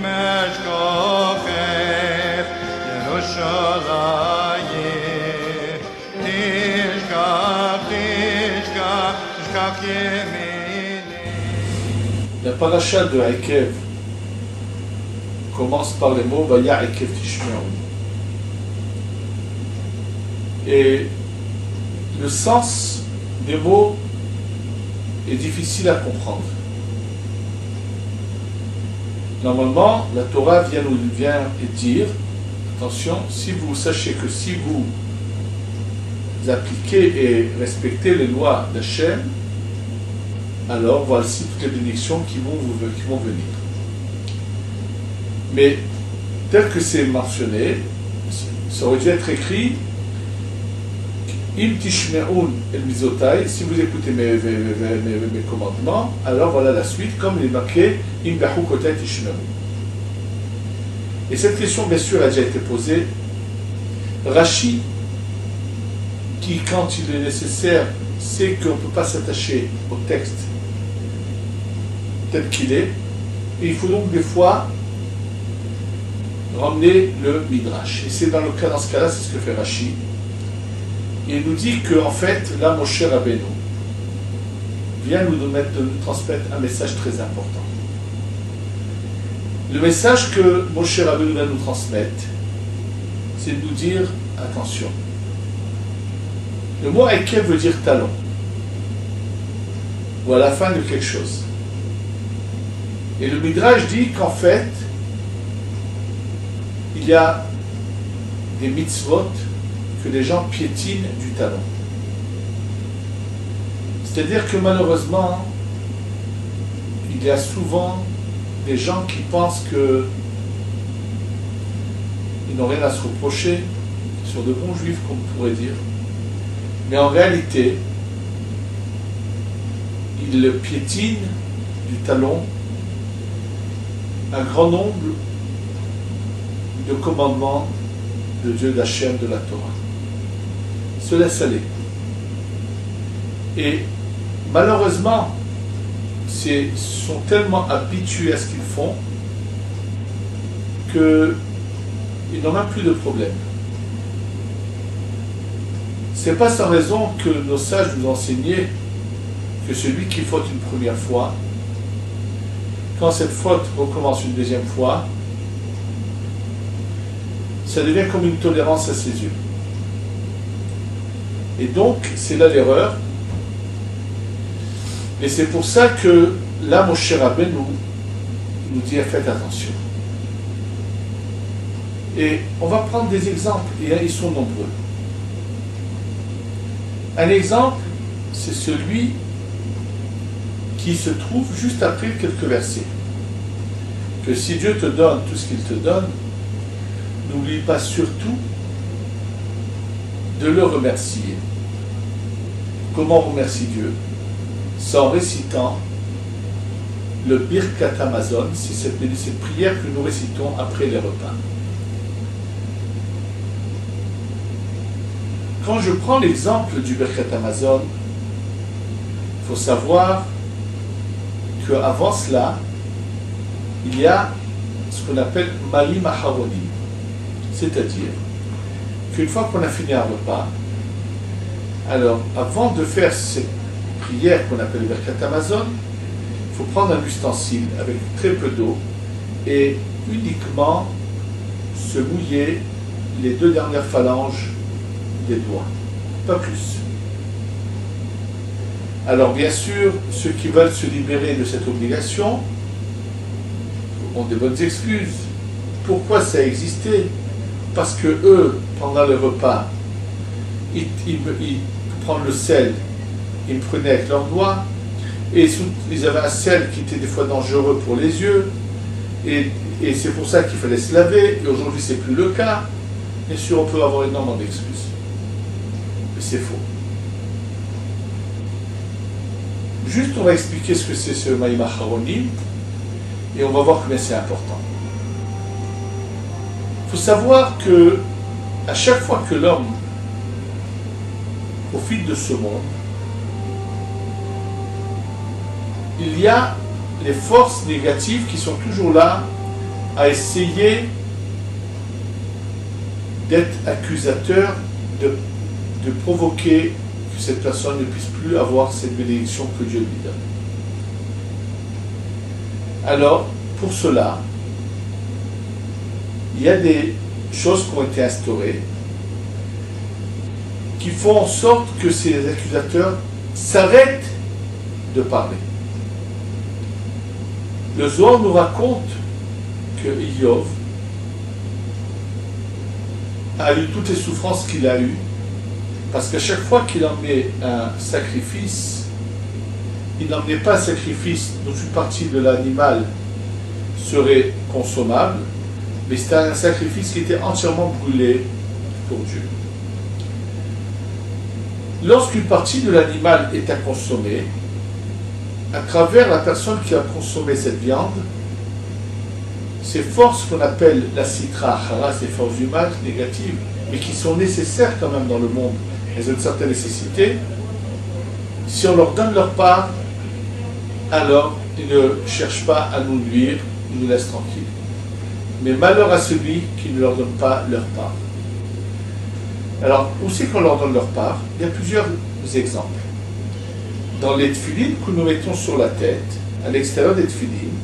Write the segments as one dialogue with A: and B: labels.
A: אשכחך ירושלים תשכח תשכח תשכח ימיני.
B: La paracha de Akev commence par les mots Vaya Akev Tishmeru. Et le sens des mots est difficile à comprendre. Normalement, la Torah vient dire, attention, si vous sachez que si vous appliquez et respectez les lois d'Hachem, alors voici toutes les bénédictions qui vont venir. Mais tel que c'est mentionné, ça aurait dû être écrit Im tishme'un el mizotai, si vous écoutez mes commandements, alors voilà la suite, comme il est marqué Im bahu kotai tishme'un. Et cette question, bien sûr, a déjà été posée. Rashi, qui, quand il est nécessaire, sait qu'on ne peut pas s'attacher au texte tel qu'il est, et il faut donc des fois ramener le midrash. Et c'est dans ce cas-là, c'est ce que fait Rashi. Il nous dit qu'en fait, là, Moshe Rabbeinu vient nous transmettre un message très important. Le message que Moshe Rabbeinu vient nous transmettre, c'est de nous dire, attention, le mot Akev veut dire talon, ou à la fin de quelque chose. Et le Midrash dit qu'en fait, il y a des mitzvot que les gens piétinent du talon. C'est-à-dire que malheureusement, il y a souvent des gens qui pensent qu'ils n'ont rien à se reprocher, sur de bons juifs, comme on pourrait dire. Mais en réalité, ils piétinent du talon un grand nombre de commandements de Dieu d'Hachem de la Torah. Se laisse aller. Et malheureusement, ils sont tellement habitués à ce qu'ils font qu'ils n'ont même plus de problème. C'est pas sans raison que nos sages nous enseignaient que celui qui faute une première fois, quand cette faute recommence une deuxième fois, ça devient comme une tolérance à ses yeux. Et donc, c'est là l'erreur. Et c'est pour ça que là, Moshe Rabbeinu nous dit faites attention. Et on va prendre des exemples, et ils sont nombreux. Un exemple, c'est celui qui se trouve juste après quelques versets. Que si Dieu te donne tout ce qu'il te donne, n'oublie pas surtout de le remercier. Comment on remercie Dieu? C'est en récitant le Birkat Hamazon, c'est cette prière que nous récitons après les repas. Quand je prends l'exemple du Birkat Hamazon, il faut savoir qu'avant cela, il y a ce qu'on appelle Malim Aharonim. C'est-à-dire qu'une fois qu'on a fini un repas, alors avant de faire cette prière qu'on appelle Birkat Hamazon, il faut prendre un ustensile avec très peu d'eau et uniquement se mouiller les 2 dernières phalanges des doigts, pas plus. Alors bien sûr, ceux qui veulent se libérer de cette obligation ont des bonnes excuses. Pourquoi ça a existé? Parce que eux, pendant le repas, ils prenaient le sel, ils me prenaient avec leurs doigts, et ils avaient un sel qui était des fois dangereux pour les yeux, et c'est pour ça qu'il fallait se laver, et aujourd'hui c'est plus le cas. Bien sûr, on peut avoir énormément d'excuses. Mais c'est faux. Juste, on va expliquer ce que c'est ce Maïm Aharonim, et on va voir combien c'est important. Il faut savoir que à chaque fois que l'homme profite de ce monde, il y a les forces négatives qui sont toujours là a essayé d'être accusateur, de provoquer que cette personne ne puisse plus avoir cette bénédiction que Dieu lui donne. Alors, pour cela, il y a des choses qui ont été instaurées qui font en sorte que ces accusateurs s'arrêtent de parler. Le Zohar nous raconte que Iov a eu toutes les souffrances qu'il a eues, parce qu'à chaque fois qu'il emmenait un sacrifice, il n'emmenait pas un sacrifice dont une partie de l'animal serait consommable, mais c'était un sacrifice qui était entièrement brûlé pour Dieu. Lorsqu'une partie de l'animal est à consommer, à travers la personne qui a consommé cette viande, ces forces qu'on appelle la sitra achara, ces forces humaines négatives, mais qui sont nécessaires quand même dans le monde, elles ont une certaine nécessité, si on leur donne leur part, alors ils ne cherchent pas à nous nuire, ils nous laissent tranquilles. Mais malheur à celui qui ne leur donne pas leur part. Alors, où c'est qu'on leur donne leur part? Il y a plusieurs exemples. Dans les tefilines que nous mettons sur la tête, à l'extérieur des tefilines,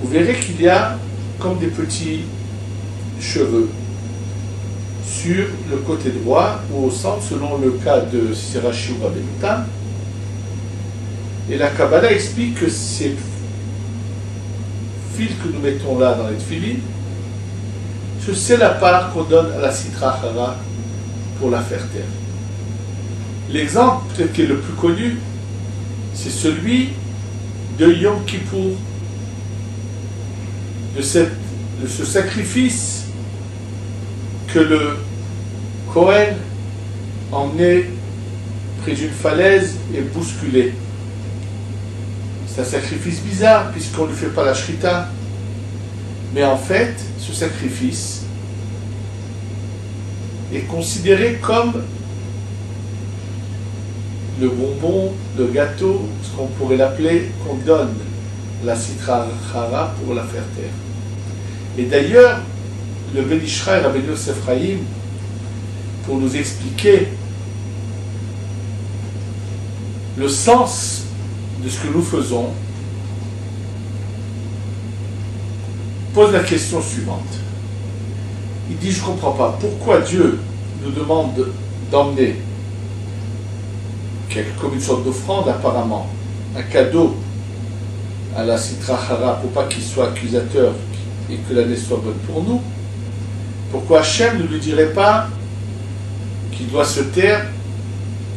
B: vous verrez qu'il y a comme des petits cheveux sur le côté droit ou au centre, selon le cas de Sirachi ou Rabbeinu. Et la Kabbalah explique que ces fils que nous mettons là dans les tefilines, c'est la part qu'on donne à la sitra achara pour la faire taire. L'exemple peut-être qui est le plus connu, c'est celui de Yom Kippour, de ce sacrifice que le Kohen emmenait près d'une falaise et bousculé. C'est un sacrifice bizarre puisqu'on ne fait pas la shrita. Mais en fait, ce sacrifice est considéré comme le bonbon, le gâteau, ce qu'on pourrait l'appeler, qu'on donne la sitra achara pour la faire taire. Et d'ailleurs, le Ben Ishraï Rabbeinu Yosef Chaim, pour nous expliquer le sens de ce que nous faisons, pose la question suivante. Il dit, je ne comprends pas, pourquoi Dieu nous demande d'emmener comme une sorte d'offrande apparemment, un cadeau à la sitra achara pour pas qu'il soit accusateur et que l'année soit bonne pour nous. Pourquoi Hachem ne lui dirait pas qu'il doit se taire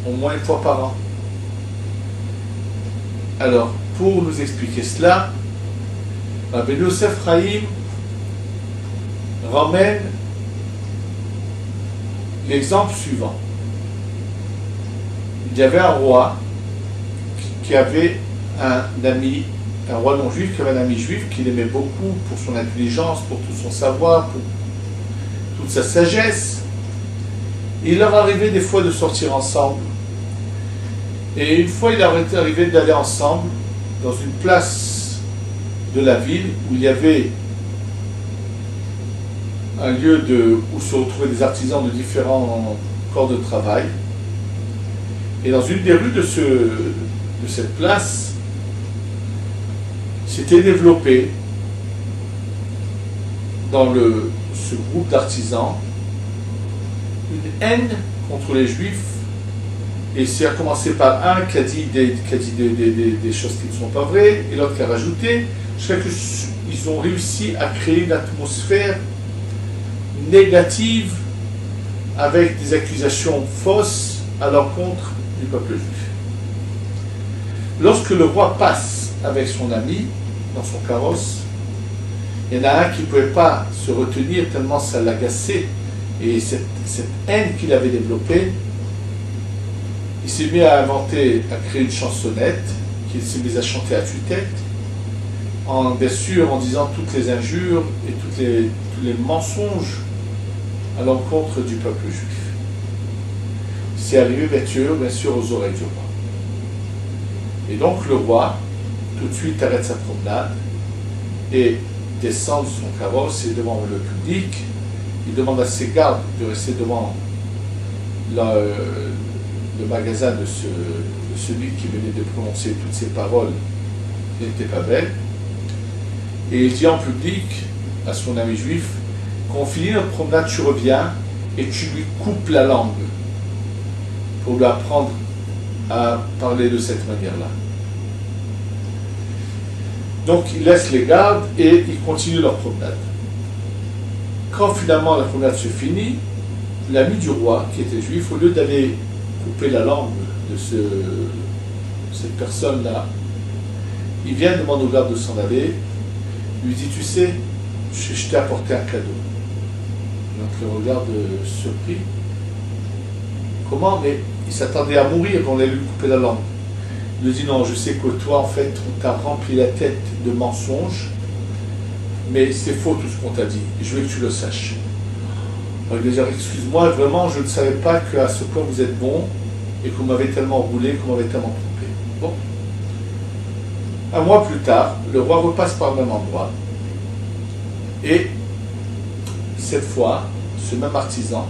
B: au moins une fois par an? Alors, pour nous expliquer cela, Rabbeinu Yosef Chaim ramène l'exemple suivant. Il y avait un roi qui avait un ami, un roi non juif qui avait un ami juif qu'il aimait beaucoup pour son intelligence, pour tout son savoir, pour toute sa sagesse. Il leur arrivait des fois de sortir ensemble. Et une fois, il leur était arrivé d'aller ensemble dans une place de la ville où il y avait un lieu où se retrouvaient des artisans de différents corps de travail. Et dans une des rues de cette place, s'était développé dans ce groupe d'artisans une haine contre les Juifs. Et c'est à commencer par un qui a dit des choses qui ne sont pas vraies, et l'autre qui a rajouté, jusqu'à ce qu'ils ont réussi à créer une atmosphère négative avec des accusations fausses à l'encontre du peuple juif. Lorsque le roi passe avec son ami dans son carrosse, il y en a un qui ne pouvait pas se retenir tellement ça l'agaçait, et cette haine qu'il avait développée, il s'est mis à créer une chansonnette qu'il s'est mis à chanter à tue-tête, bien sûr en disant toutes les injures et tous les mensonges à l'encontre du peuple juif. C'est arrivé bien sûr aux oreilles du roi. Et donc le roi tout de suite arrête sa promenade et descend de son carrosse et devant le public, il demande à ses gardes de rester devant le magasin de celui qui venait de prononcer toutes ces paroles qui n'étaient pas belles. Et il dit en public à son ami juif, quand on finit notre promenade, tu reviens et tu lui coupes la langue pour lui apprendre à parler de cette manière-là. Donc ils laissent les gardes et ils continuent leur promenade. Quand finalement la promenade se finit, l'ami du roi, qui était juif, au lieu d'aller couper la langue de cette personne-là, il vient demander aux gardes de s'en aller, lui dit, tu sais, je t'ai apporté un cadeau. Donc le regarde surpris. Comment? Mais il s'attendait à mourir, on allait lui couper la langue. Il lui dit, non, je sais que toi, en fait, on t'a rempli la tête de mensonges, mais c'est faux tout ce qu'on t'a dit. Je veux que tu le saches. Alors, il lui dit, excuse-moi, vraiment, je ne savais pas qu'à ce point vous êtes bon et que vous m'avez tellement roulé, que vous m'avez tellement trompé. Bon. Un mois plus tard, le roi repasse par le même endroit. Et cette fois, ce même artisan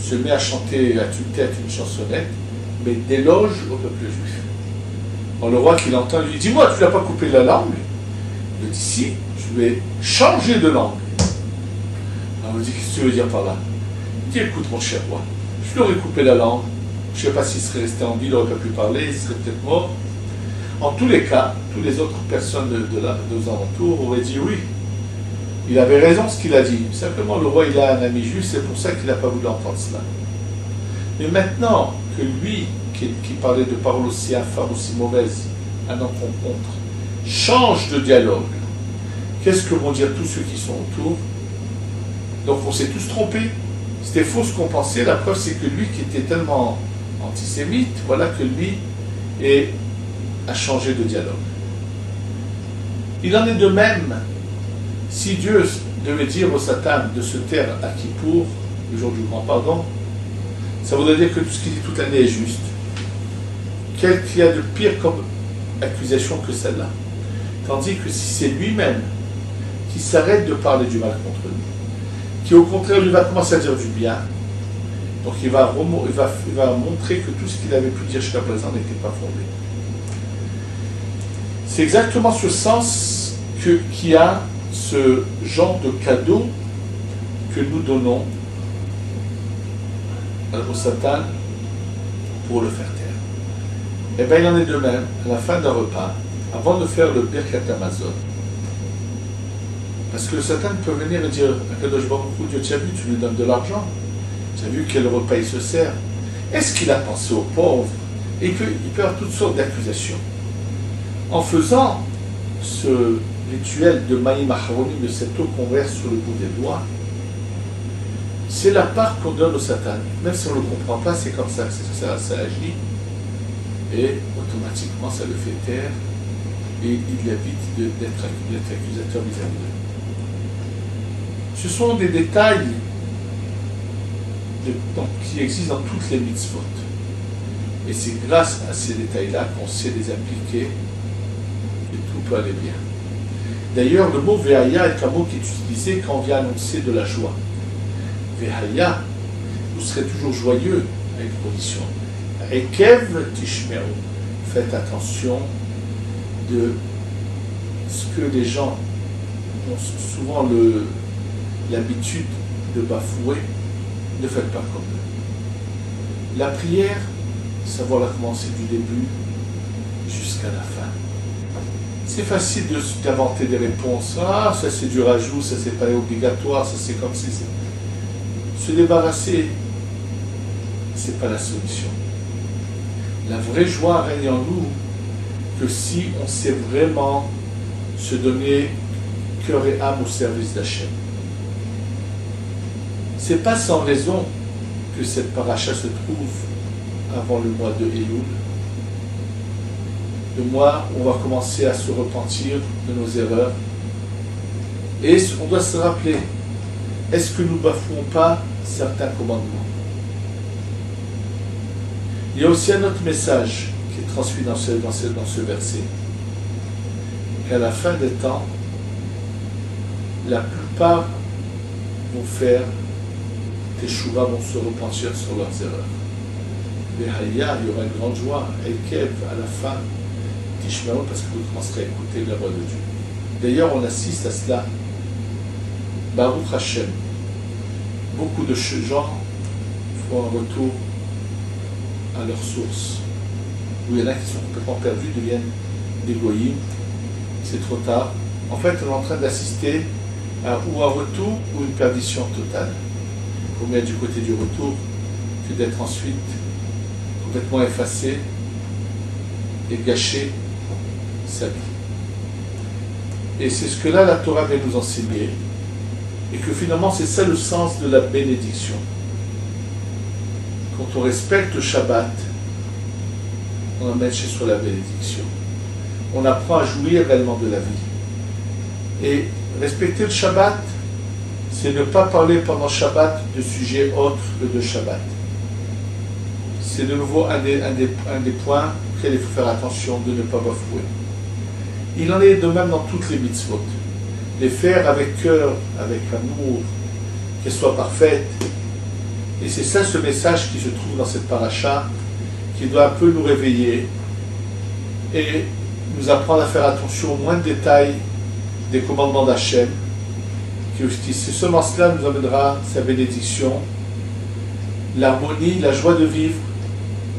B: se met à chanter à tue-tête une chansonnette, mais d'éloge au peuple juif. Alors le roi qui l'entend lui dit, dis-moi, tu n'as pas coupé la langue? Il dit, si, je lui ai changé de langue. Alors il dit, qu'est-ce que tu veux dire par là? Il dit, écoute mon cher roi, je lui aurais coupé la langue, je ne sais pas s'il serait resté en vie, il n'aurait pas pu parler, il serait peut-être mort. En tous les cas, toutes les autres personnes de nos alentours auraient dit oui. Il avait raison ce qu'il a dit. Simplement, le roi, il a un ami juif, c'est pour ça qu'il n'a pas voulu entendre cela. Mais maintenant que lui, qui parlait de paroles aussi infâmes, aussi mauvaises à notre rencontre, change de dialogue, qu'est-ce que vont dire tous ceux qui sont autour? Donc on s'est tous trompés. C'était faux ce qu'on pensait. La preuve, c'est que lui qui était tellement antisémite, voilà que lui a changé de dialogue. Il en est de même si Dieu devait dire au Satan de se taire à Kippour, le jour du grand pardon, ça voudrait dire que tout ce qu'il dit toute l'année est juste. Quel qu'il y a de pire comme accusation que celle-là. Tandis que si c'est lui-même qui s'arrête de parler du mal contre lui, qui au contraire lui va commencer à dire du bien, donc il va montrer que tout ce qu'il avait pu dire jusqu'à présent n'était pas fondé. C'est exactement ce sens qui a ce genre de cadeau que nous donnons au Satan pour le faire taire. Et bien il en est de même, à la fin d'un repas, avant de faire le Birkat Hamazon, parce que le Satan peut venir et dire à Kadosh Baruch Hu, Dieu, tu as vu, tu lui donnes de l'argent, tu as vu quel repas il se sert, est-ce qu'il a pensé aux pauvres? Et il peut avoir toutes sortes d'accusations. En faisant ce rituel de Maïm Acharonim, de cette eau qu'on verse sur le bout des doigts, c'est la part qu'on donne au Satan. Même si on ne le comprend pas, c'est comme ça que ça agit. Et automatiquement, ça le fait taire. Et il évite d'être accusateur vis-à-vis de lui. Ce sont des détails qui existent dans toutes les mitzvot. Et c'est grâce à ces détails-là qu'on sait les appliquer et tout peut aller bien. D'ailleurs, le mot Vehaya est un mot qui est utilisé quand on vient annoncer de la joie. Vehaya, vous serez toujours joyeux, avec condition. Ekev Tishmeru, faites attention de ce que les gens ont souvent l'habitude de bafouer, ne faites pas comme eux. La prière, savoir la commencer du début jusqu'à la fin. C'est facile d'inventer des réponses. Ah, ça c'est du rajout, ça c'est pas obligatoire, ça c'est comme si se débarrasser, c'est pas la solution. La vraie joie règne en nous que si on sait vraiment se donner cœur et âme au service d'Hachem. C'est pas sans raison que cette paracha se trouve avant le mois de Elul. Le mois où on va commencer à se repentir de nos erreurs. Et on doit se rappeler, est-ce que nous ne bafouons pas certains commandements? Il y a aussi un autre message qui est transmis dans ce verset. Qu'à la fin des temps, la plupart vont faire Teshuvah, vont se repentir sur leurs erreurs. Behaya, il y aura une grande joie, Elkev, à la fin, Tishmaon, parce que vous commencerez à écouter la voix de Dieu. D'ailleurs, on assiste à cela. Baruch Hashem. Beaucoup de gens font un retour à leur source. Où il y en a qui sont complètement perdus, deviennent des goyim. C'est trop tard. En fait, on est en train d'assister à ou un retour ou une perdition totale. Il vaut mieux être du côté du retour que d'être ensuite complètement effacé et gâcher sa vie. Et c'est ce que là la Torah vient nous enseigner, et que finalement c'est ça le sens de la bénédiction. Quand on respecte le Shabbat, on emmène chez soi la bénédiction. On apprend à jouir réellement de la vie. Et respecter le Shabbat, c'est ne pas parler pendant Shabbat de sujets autres que de Shabbat. C'est de nouveau un des points auxquels il faut faire attention de ne pas bafouer. Il en est de même dans toutes les mitzvot. Les faire avec cœur, avec amour, qu'elles soient parfaites. Et c'est ça ce message qui se trouve dans cette paracha, qui doit un peu nous réveiller et nous apprendre à faire attention aux moindres détails des commandements d'Hachem. C'est seulement cela nous amènera sa bénédiction, l'harmonie, la joie de vivre,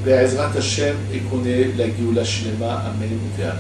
B: Be'ezrat Hashem, et qu'on ait la Géoula Shlema. Amen. Amen.